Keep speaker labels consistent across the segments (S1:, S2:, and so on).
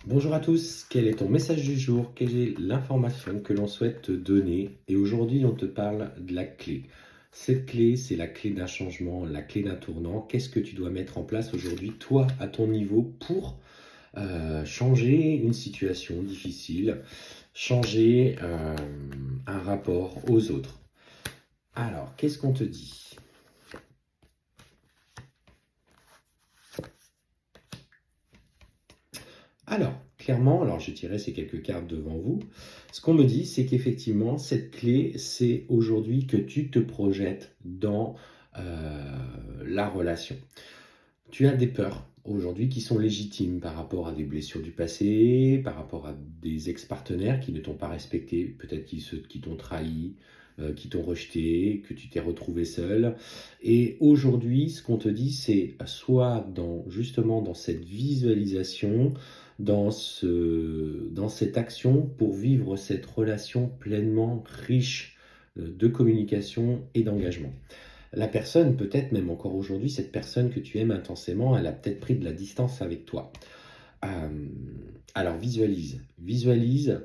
S1: Bonjour à tous, quel est ton message du jour? Quelle est l'information que l'on souhaite te donner? Et aujourd'hui, on te parle de la clé. Cette clé, c'est la clé d'un changement, la clé d'un tournant. Qu'est-ce que tu dois mettre en place aujourd'hui, toi, à ton niveau, pour changer une situation difficile, changer un rapport aux autres? Alors, qu'est-ce qu'on te dit? Alors, clairement, alors je tirais ces quelques cartes devant vous. Ce qu'on me dit, c'est qu'effectivement, cette clé, c'est aujourd'hui que tu te projettes dans la relation. Tu as des peurs aujourd'hui qui sont légitimes par rapport à des blessures du passé, par rapport à des ex-partenaires qui ne t'ont pas respecté, peut-être ceux qui t'ont trahi, qui t'ont rejeté, que tu t'es retrouvé seul. Et aujourd'hui, ce qu'on te dit, c'est soit justement dans cette visualisation, dans cette action pour vivre cette relation pleinement riche de communication et d'engagement. La personne, peut-être même encore aujourd'hui, cette personne que tu aimes intensément, elle a peut-être pris de la distance avec toi. Euh, alors visualise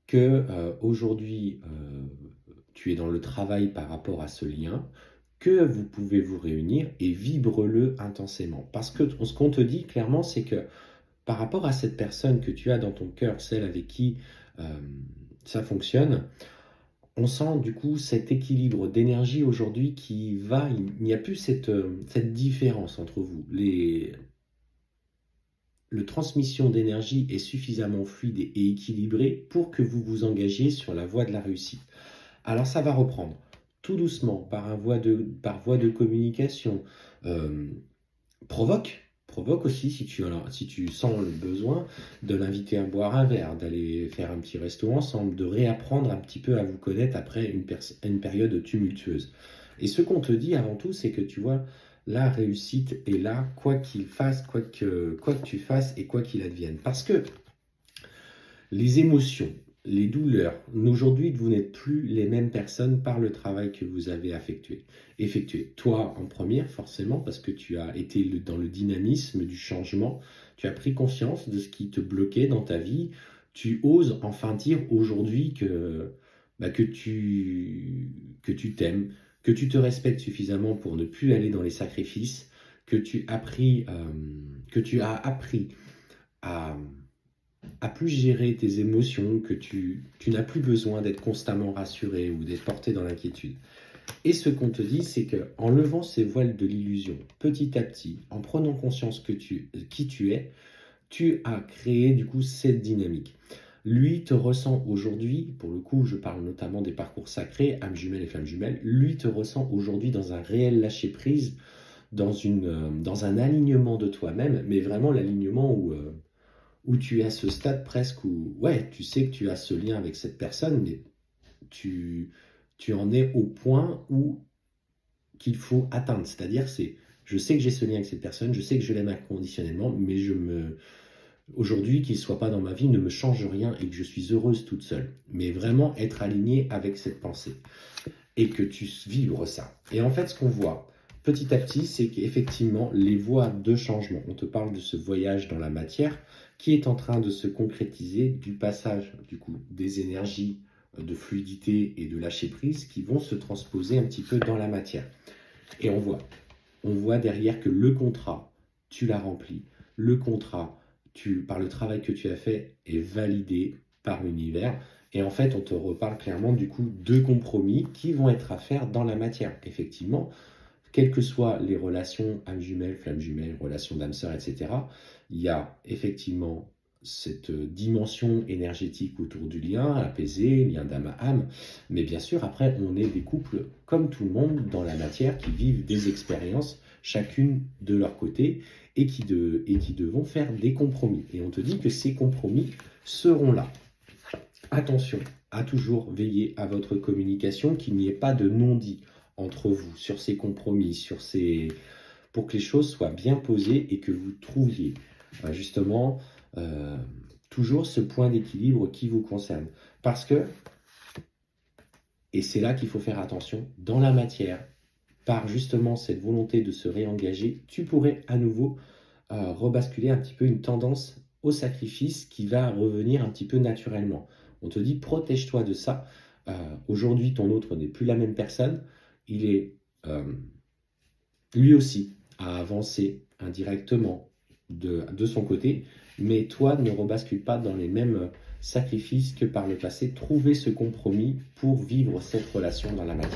S1: que aujourd'hui tu es dans le travail par rapport à ce lien, que vous pouvez vous réunir et vibre-le intensément. Parce que ce qu'on te dit clairement, c'est que par rapport à cette personne que tu as dans ton cœur, celle avec qui euh, ça fonctionne, on sent du coup cet équilibre d'énergie aujourd'hui qui va, il n'y a plus cette différence entre vous. Le transmission d'énergie est suffisamment fluide et équilibré pour que vous vous engagiez sur la voie de la réussite. Alors ça va reprendre tout doucement par voie de communication. Euh, provoque aussi si tu sens le besoin de l'inviter à boire un verre, d'aller faire un petit resto ensemble, de réapprendre un petit peu à vous connaître après une période tumultueuse. Et ce qu'on te dit avant tout, c'est que tu vois, la réussite est là, quoi qu'il fasse, quoi que tu fasses et quoi qu'il advienne. Parce que les émotions, les douleurs, aujourd'hui, vous n'êtes plus les mêmes personnes par le travail que vous avez effectué. Toi en première, forcément, parce que tu as été dans le dynamisme du changement, tu as pris conscience de ce qui te bloquait dans ta vie, tu oses enfin dire aujourd'hui que tu t'aimes, que tu te respectes suffisamment pour ne plus aller dans les sacrifices, que tu as appris à plus gérer tes émotions, que tu n'as plus besoin d'être constamment rassuré ou d'être porté dans l'inquiétude. Et ce qu'on te dit, c'est que en levant ces voiles de l'illusion, petit à petit, en prenant conscience qui tu es, tu as créé du coup cette dynamique. Lui te ressent aujourd'hui, pour le coup, je parle notamment des parcours sacrés, âme jumelle et flamme jumelle, lui te ressent aujourd'hui dans un réel lâcher-prise, dans un alignement de toi-même, mais vraiment l'alignement où tu es à ce stade presque où, ouais, tu sais que tu as ce lien avec cette personne, mais tu, tu en es au point où qu'il faut atteindre. C'est-à-dire, je sais que j'ai ce lien avec cette personne, je sais que je l'aime inconditionnellement, mais aujourd'hui, qu'il ne soit pas dans ma vie ne me change rien et que je suis heureuse toute seule. Mais vraiment être aligné avec cette pensée et que tu vibres ça. Et en fait, ce qu'on voit petit à petit, c'est qu'effectivement, les voies de changement, on te parle de ce voyage dans la matière qui est en train de se concrétiser du passage du coup des énergies de fluidité et de lâcher prise qui vont se transposer un petit peu dans la matière. Et on voit derrière que le contrat, tu l'as rempli. Le contrat, par le travail que tu as fait, est validé par l'univers. Et en fait, on te reparle clairement du coup de compromis qui vont être à faire dans la matière. Effectivement, quelles que soient les relations âme jumelle, flamme jumelle, relations d'âme sœur, etc., il y a effectivement cette dimension énergétique autour du lien apaisé, lien d'âme à âme. Mais bien sûr, après, on est des couples comme tout le monde dans la matière qui vivent des expériences, chacune de leur côté, et qui devront faire des compromis. Et on te dit que ces compromis seront là. Attention à toujours veiller à votre communication, qu'il n'y ait pas de non-dit entre vous sur ces compromis, pour que les choses soient bien posées et que vous trouviez justement euh, toujours ce point d'équilibre qui vous concerne. Parce que, et c'est là qu'il faut faire attention, dans la matière, par justement cette volonté de se réengager, tu pourrais à nouveau rebasculer un petit peu une tendance au sacrifice qui va revenir un petit peu naturellement. On te dit protège-toi de ça. Aujourd'hui, ton autre n'est plus la même personne. Il est lui aussi à avancer indirectement de son côté, mais toi ne rebascule pas dans les mêmes sacrifices que par le passé. Trouver ce compromis pour vivre cette relation dans la magie.